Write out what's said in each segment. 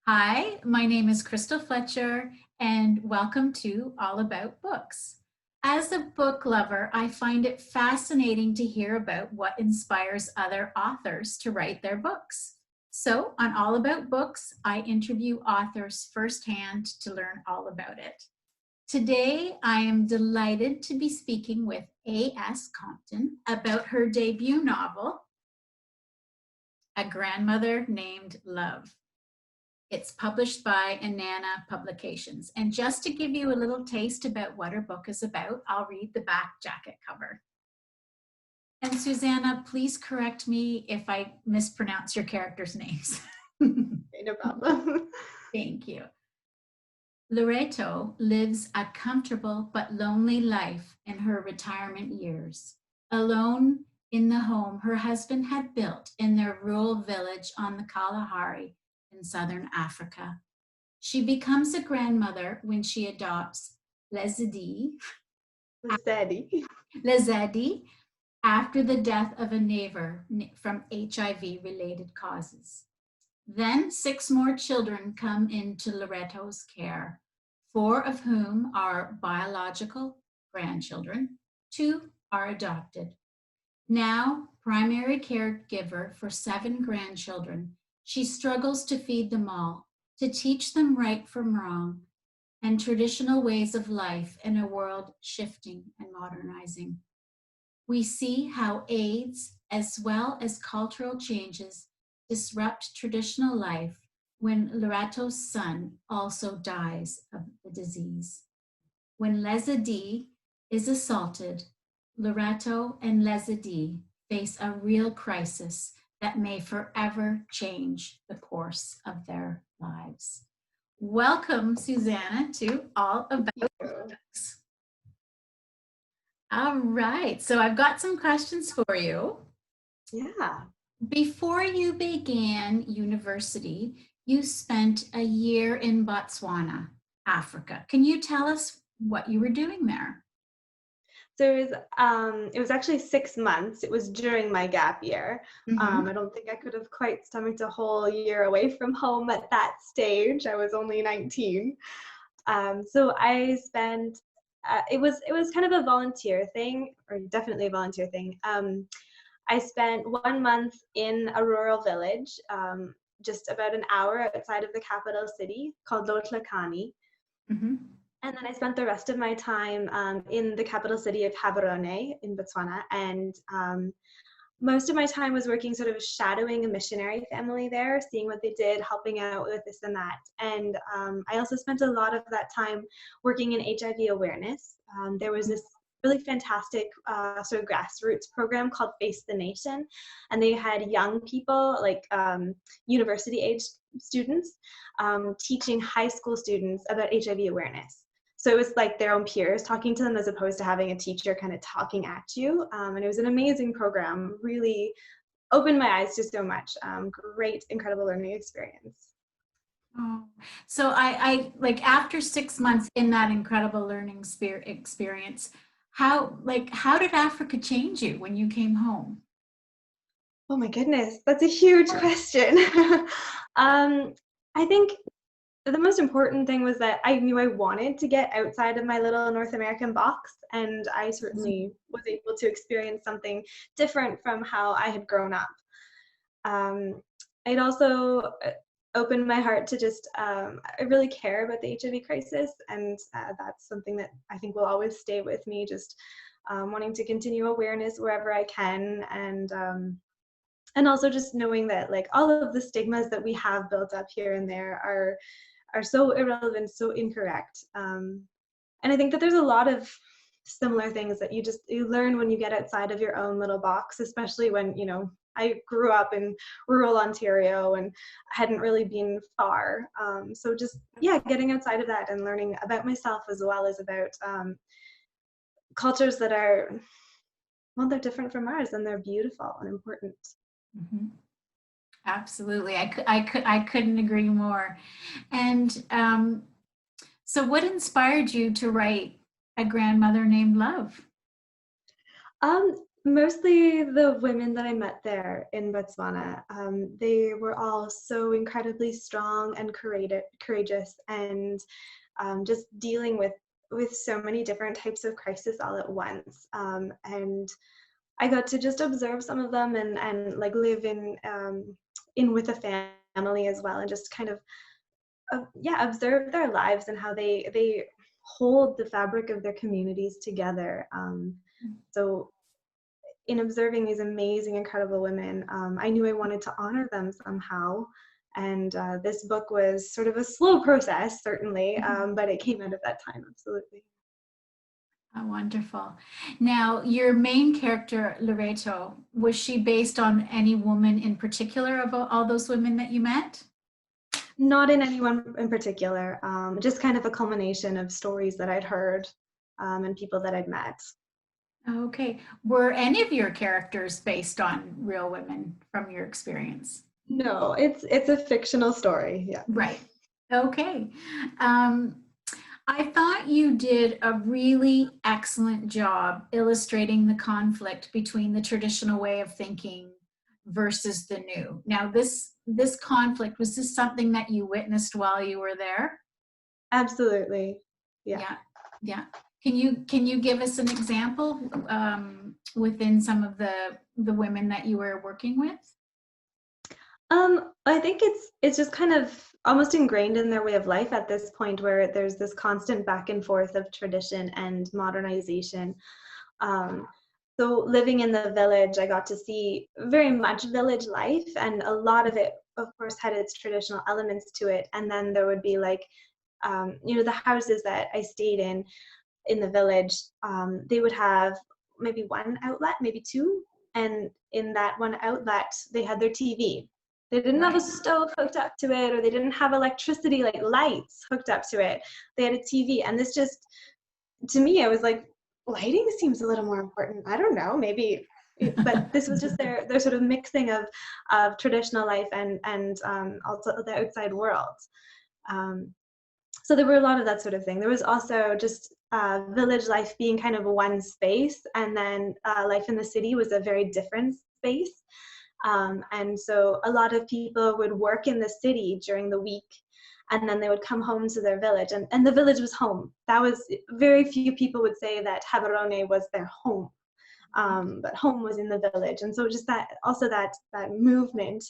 Hi, my name is Crystal Fletcher, and welcome to All About Books. As a book lover, I find it fascinating to hear about what inspires other authors to write their books. So, on All About Books, I interview authors firsthand to learn all about it. Today, I am delighted to be speaking with A.S. Compton about her debut novel, A Grandmother Named Love. It's published by Inanna Publications. And just to give you a little taste about what her book is about, I'll read the back jacket cover. And Susanna, please correct me if I mispronounce your characters' names. No problem. Thank you. Loreto lives a comfortable but lonely life in her retirement years. Alone in the home her husband had built in their rural village on the Kalahari in southern Africa. She becomes a grandmother when she adopts Lezadi after the death of a neighbor from HIV-related causes. Then 6 more children come into Loreto's care, 4 of whom are biological grandchildren, 2 are adopted. Now primary caregiver for 7 grandchildren, she struggles to feed them all, to teach them right from wrong and traditional ways of life in a world shifting and modernizing. We see how AIDS, as well as cultural changes, disrupt traditional life when Loreto's son also dies of the disease. When Lezadi is assaulted, Loreto and Lezadi face a real crisis that may forever change the course of their lives. Welcome, Susanna, to All About Books. All right, so I've got some questions for you. Yeah. Before you began university, you spent a year in Botswana, Africa. Can you tell us what you were doing there? So it was actually 6 months. It was during my gap year. I don't think I could have quite stomached a whole year away from home at that stage. I was only 19. So I spent, it was kind of a volunteer thing, or definitely a volunteer thing. I spent 1 month in a rural village, just about an hour outside of the capital city called Loreto. And then I spent the rest of my time in the capital city of Gaborone in Botswana. And most of my time was working sort of shadowing a missionary family there, seeing what they did, helping out with this and that. And I also spent a lot of that time working in HIV awareness. There was this really fantastic sort of grassroots program called Face the Nation. And they had young people, like university-age students, teaching high school students about HIV awareness. So it was like their own peers talking to them as opposed to having a teacher kind of talking at you. And it was an amazing program, really opened my eyes to so much. Great, incredible learning experience. Oh, so I like after 6 months in that incredible learning experience, how did Africa change you when you came home? Oh my goodness, that's a huge question. I think the most important thing was that I knew I wanted to get outside of my little North American box, and I certainly was able to experience something different from how I had grown up. It also opened my heart to just, I really care about the HIV crisis, and that's something that I think will always stay with me, just wanting to continue awareness wherever I can, and also just knowing that like all of the stigmas that we have built up here and there are so irrelevant, so incorrect. And I think that there's a lot of similar things that you learn when you get outside of your own little box, especially when, you know, I grew up in rural Ontario and hadn't really been far. So just, yeah, getting outside of that and learning about myself as well as about cultures that are, well, they're different from ours and they're beautiful and important. Mm-hmm. Absolutely. I couldn't agree more. And so what inspired you to write A Grandmother Named Love? Mostly the women that I met there in Botswana. They were all so incredibly strong and courageous, and just dealing with so many different types of crisis all at once. And I got to just observe some of them and like live in with a family as well, and just kind of yeah, observe their lives and how they hold the fabric of their communities together. So in observing these amazing, incredible women, I knew I wanted to honor them somehow. And this book was sort of a slow process, certainly, but it came out at that time, absolutely. Oh, wonderful. Now, your main character, Loreto, was she based on any woman in particular of all those women that you met? Not in anyone in particular, just kind of a culmination of stories that I'd heard and people that I'd met. Okay. Were any of your characters based on real women from your experience? No, it's a fictional story. Yeah. Right. Okay. Um, I thought you did a really excellent job illustrating the conflict between the traditional way of thinking versus the new. Now, this conflict, was this something that you witnessed while you were there? Absolutely. Yeah. Yeah, yeah. Can you give us an example within some of the women that you were working with? I think it's just kind of almost ingrained in their way of life at this point, where there's this constant back and forth of tradition and modernization. Um, so living in the village, I got to see very much village life, and a lot of it, of course, had its traditional elements to it. And then there would be like, the houses that I stayed in the village, they would have maybe one outlet, maybe two, and in that one outlet, they had their TV. They didn't have a Right. stove hooked up to it, or they didn't have electricity, like lights hooked up to it. They had a TV, and this just, to me, I was like, lighting seems a little more important. I don't know, maybe, but this was just their sort of mixing of traditional life and also the outside world. Um, so there were a lot of that sort of thing. There was also just village life being kind of one space, and then life in the city was a very different space. And so a lot of people would work in the city during the week, and then they would come home to their village, and the village was home. That was, very few people would say that Habarone was their home. But home was in the village. And so just that, also that movement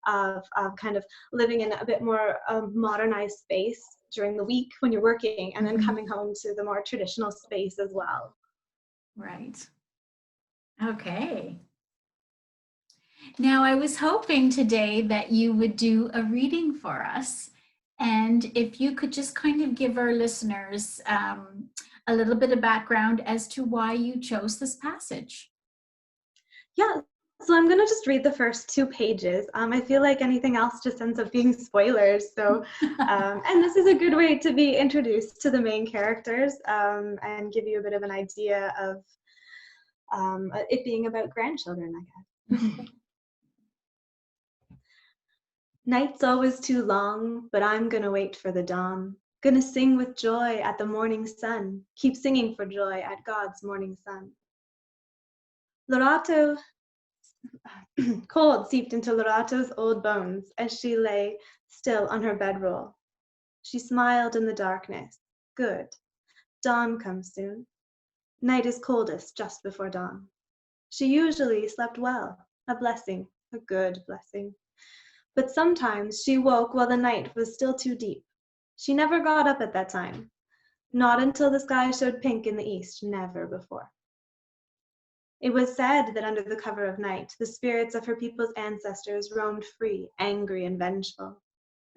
of kind of living in a bit more modernized space during the week when you're working, and then coming home to the more traditional space as well. Right. Okay. Now, I was hoping today that you would do a reading for us. And if you could just kind of give our listeners a little bit of background as to why you chose this passage. Yeah, so I'm going to just read the first 2 pages. I feel like anything else just ends up being spoilers. So, and this is a good way to be introduced to the main characters and give you a bit of an idea of it being about grandchildren, I guess. Night's always too long, but I'm gonna wait for the dawn. Gonna sing with joy at the morning sun. Keep singing for joy at God's morning sun. Loreto, cold seeped into Loreto's old bones as she lay still on her bedroll. She smiled in the darkness. Good. Dawn comes soon. Night is coldest just before dawn. She usually slept well, a blessing, a good blessing. But sometimes she woke while the night was still too deep. She never got up at that time. Not until the sky showed pink in the east, never before. It was said that under the cover of night, the spirits of her people's ancestors roamed free, angry and vengeful.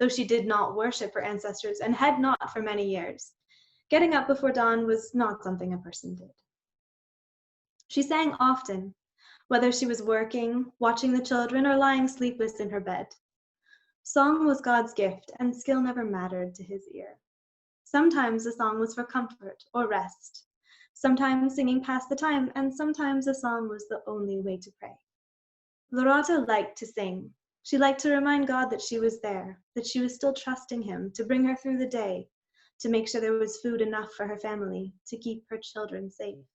Though she did not worship her ancestors and had not for many years, getting up before dawn was not something a person did. She sang often, whether she was working, watching the children, or lying sleepless in her bed. Song was God's gift, and skill never mattered to his ear. Sometimes the song was for comfort or rest. Sometimes singing passed the time, and sometimes the song was the only way to pray. Loreto liked to sing. She liked to remind God that she was there, that she was still trusting him to bring her through the day, to make sure there was food enough for her family, to keep her children safe.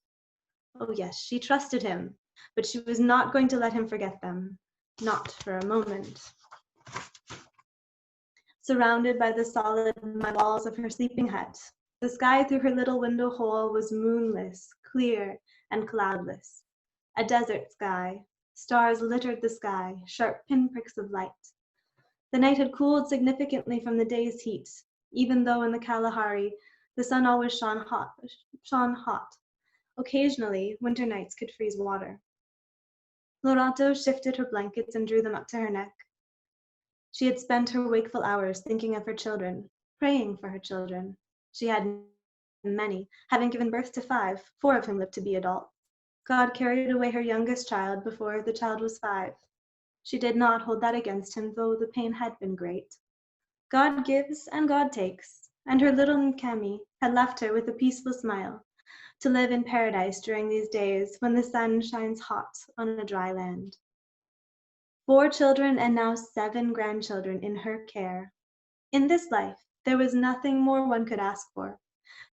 Oh yes, she trusted him, but she was not going to let him forget them, not for a moment. Surrounded by the solid mud walls of her sleeping hut, the sky through her little window hole was moonless, clear, and cloudless. A desert sky. Stars littered the sky, sharp pinpricks of light. The night had cooled significantly from the day's heat, even though in the Kalahari the sun always shone hot. Occasionally, winter nights could freeze water. Loreto shifted her blankets and drew them up to her neck. She had spent her wakeful hours thinking of her children, praying for her children. She had many, having given birth to 5, 4 of whom lived to be adults. God carried away her youngest child before the child was 5. She did not hold that against him, though the pain had been great. God gives and God takes, and her little Nkemi had left her with a peaceful smile, to live in paradise during these days when the sun shines hot on a dry land. 4 children and now 7 grandchildren in her care. In this life, there was nothing more one could ask for.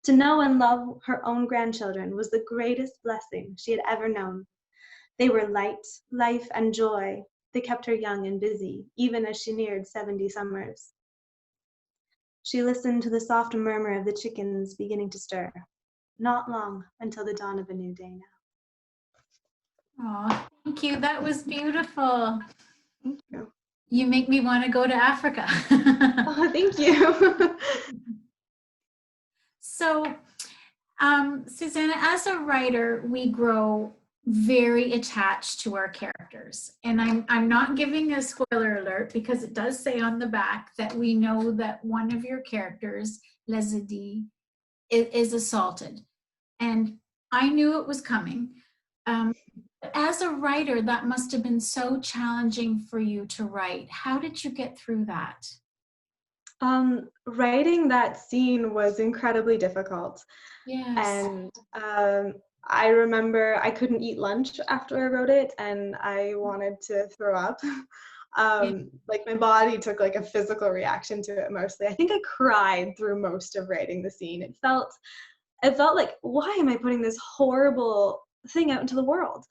To know and love her own grandchildren was the greatest blessing she had ever known. They were light, life, and joy. They kept her young and busy, even as she neared 70 summers. She listened to the soft murmur of the chickens beginning to stir. Not long until the dawn of a new day now. Oh, thank you. That was beautiful. Thank you. You make me want to go to Africa. Oh, thank you. So, Susanna, as a writer, we grow very attached to our characters. And I'm not giving a spoiler alert because it does say on the back that we know that one of your characters, Lezidi, is assaulted. And I knew it was coming. As a writer, that must have been so challenging for you to write. How did you get through that? Writing that scene was incredibly difficult. Yes. And I remember I couldn't eat lunch after I wrote it, and I wanted to throw up. Like my body took like a physical reaction to it mostly. I think I cried through most of writing the scene. It felt like, why am I putting this horrible thing out into the world?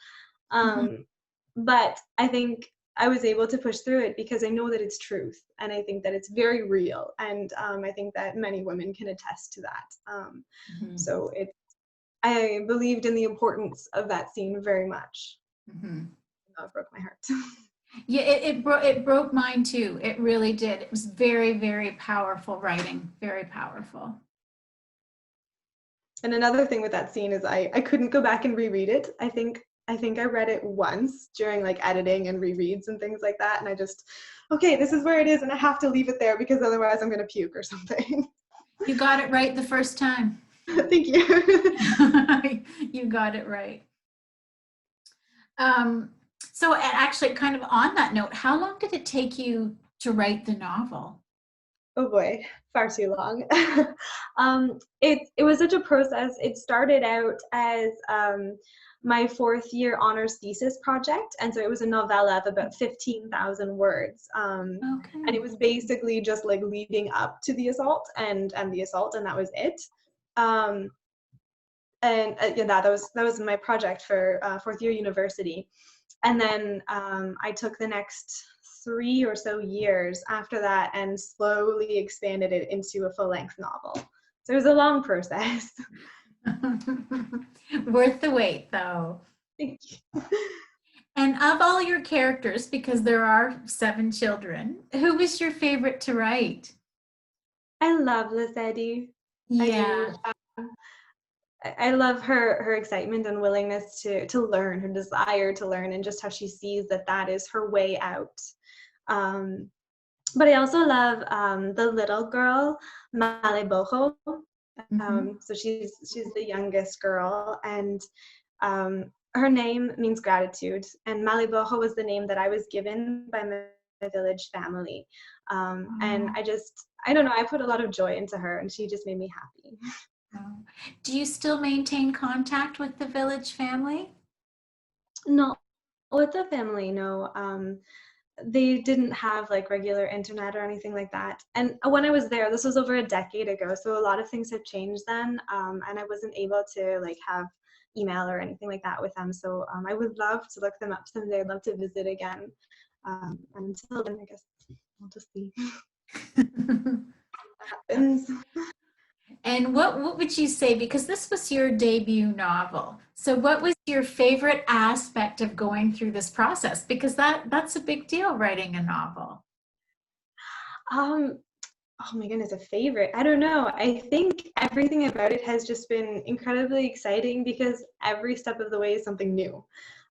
But I think I was able to push through it because I know that it's truth, and I think that it's very real, and I think that many women can attest to that. So I believed in the importance of that scene very much. It broke my heart. Yeah, it broke mine too. It really did. It was very, very powerful writing. Very powerful. And another thing with that scene is I couldn't go back and reread it. I think I read it once during like editing and rereads and things like that, and I just, okay, this is where it is, and I have to leave it there because otherwise I'm gonna puke or something. You got it right the first time. Thank you. You got it right. So actually, kind of on that note, how long did it take you to write the novel? Oh boy, far too long. It was such a process. It started out as my 4th year honors thesis project, and so it was a novella of about 15,000 words. And it was basically just like leading up to the assault and the assault, and that was it. Yeah, that was my project for 4th year university. And then I took the next 3 or so years after that and slowly expanded it into a full-length novel. So it was a long process. Worth the wait, though. Thank you. And of all your characters, because there are 7 children, who was your favorite to write? I love Lizette. Yeah. I love her excitement and willingness to learn, her desire to learn, and just how she sees that is her way out. But I also love the little girl, Maleboho. So she's the youngest girl, and her name means gratitude. And Maleboho was the name that I was given by my village family. And I don't know, I put a lot of joy into her, and she just made me happy. Do you still maintain contact with the village family? No, with the family, no. They didn't have like regular internet or anything like that. And when I was there, this was over a decade ago, so a lot of things have changed then, and I wasn't able to like have email or anything like that with them. So I would love to look them up someday. I'd love to visit again. Until then, I guess we'll just see what happens. And what would you say, because this was your debut novel, so what was your favorite aspect of going through this process? Because that's a big deal, writing a novel. Um, oh my goodness, a favorite. I don't know. I think everything about it has just been incredibly exciting because every step of the way is something new.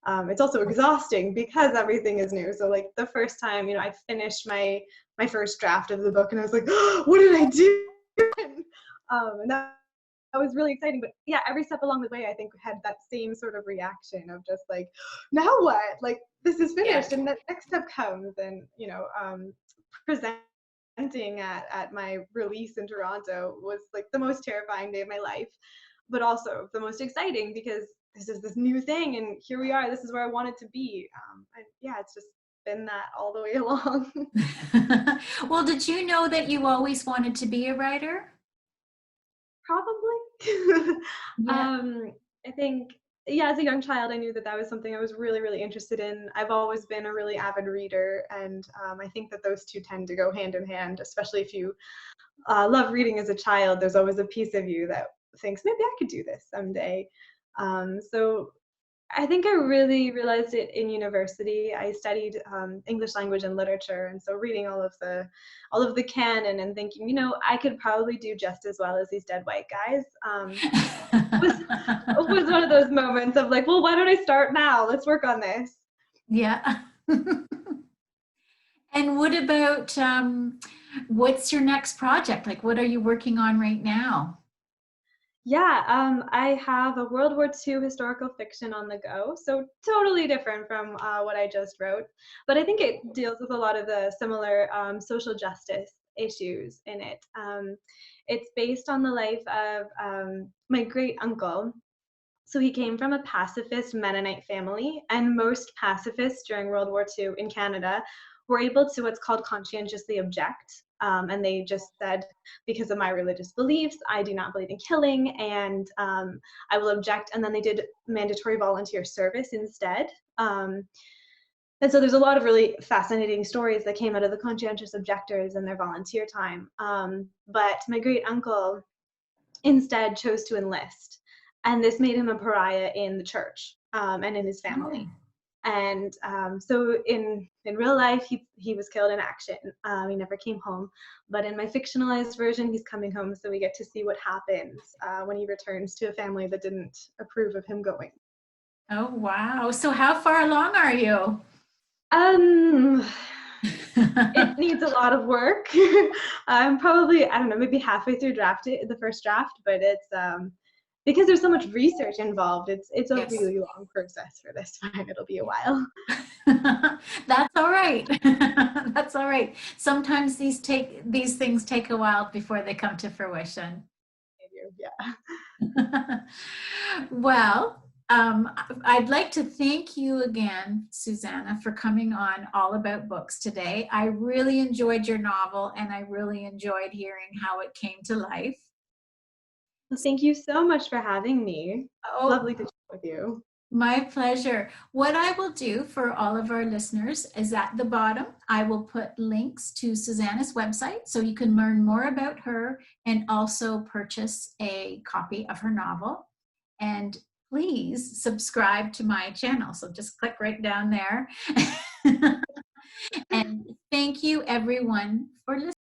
It's also exhausting because everything is new. So like the first time, I finished my first draft of the book and I was like, oh, what did I do? And that was really exciting. But yeah, every step along the way, I think had that same sort of reaction of just like, now what? Like this is finished, and the next step comes, and presenting at my release in Toronto was like the most terrifying day of my life, but also the most exciting because this is this new thing, and here we are. This is where I wanted to be. And yeah, it's just been that all the way along. Well, did you know that you always wanted to be a writer? Probably. Yeah. I think, yeah, as a young child, I knew that that was something I was really, really interested in. I've always been a really avid reader, and I think that those two tend to go hand in hand, especially if you love reading as a child. There's always a piece of you that thinks, maybe I could do this someday. So I think I really realized it in university. I studied English language and literature, and so reading all of the canon and thinking, I could probably do just as well as these dead white guys. Was was one of those moments of like, well, why don't I start now? Let's work on this. Yeah. And what about what's your next project? Like, what are you working on right now? Yeah, I have a World War II historical fiction on the go, so totally different from what I just wrote. But I think it deals with a lot of the similar social justice issues in it. It's based on the life of my great uncle. So he came from a pacifist Mennonite family, and most pacifists during World War II in Canada were able to what's called conscientiously object. And they just said, because of my religious beliefs, I do not believe in killing, and I will object. And then they did mandatory volunteer service instead. And so there's a lot of really fascinating stories that came out of the conscientious objectors and their volunteer time. But my great uncle instead chose to enlist. And this made him a pariah in the church and in his Oh. family. And so in real life, he was killed in action. He never came home. But in my fictionalized version, he's coming home. So we get to see what happens when he returns to a family that didn't approve of him going. Oh, wow. So how far along are you? Um, it needs a lot of work. I'm probably, I don't know, maybe halfway through the first draft, but it's because there's so much research involved. It's a Yes. really long process for this one. It'll be a while. That's all right. That's all right. Sometimes these things take a while before they come to fruition. Yeah. Well, I'd like to thank you again, Susanna, for coming on All About Books today. I really enjoyed your novel, and I really enjoyed hearing how it came to life. Well, thank you so much for having me. It's Oh, lovely to chat with you. my pleasure. What I will do for all of our listeners is at the bottom, I will put links to Susanna's website so you can learn more about her and also purchase a copy of her novel. And please subscribe to my channel. So just click right down there. And thank you everyone for listening.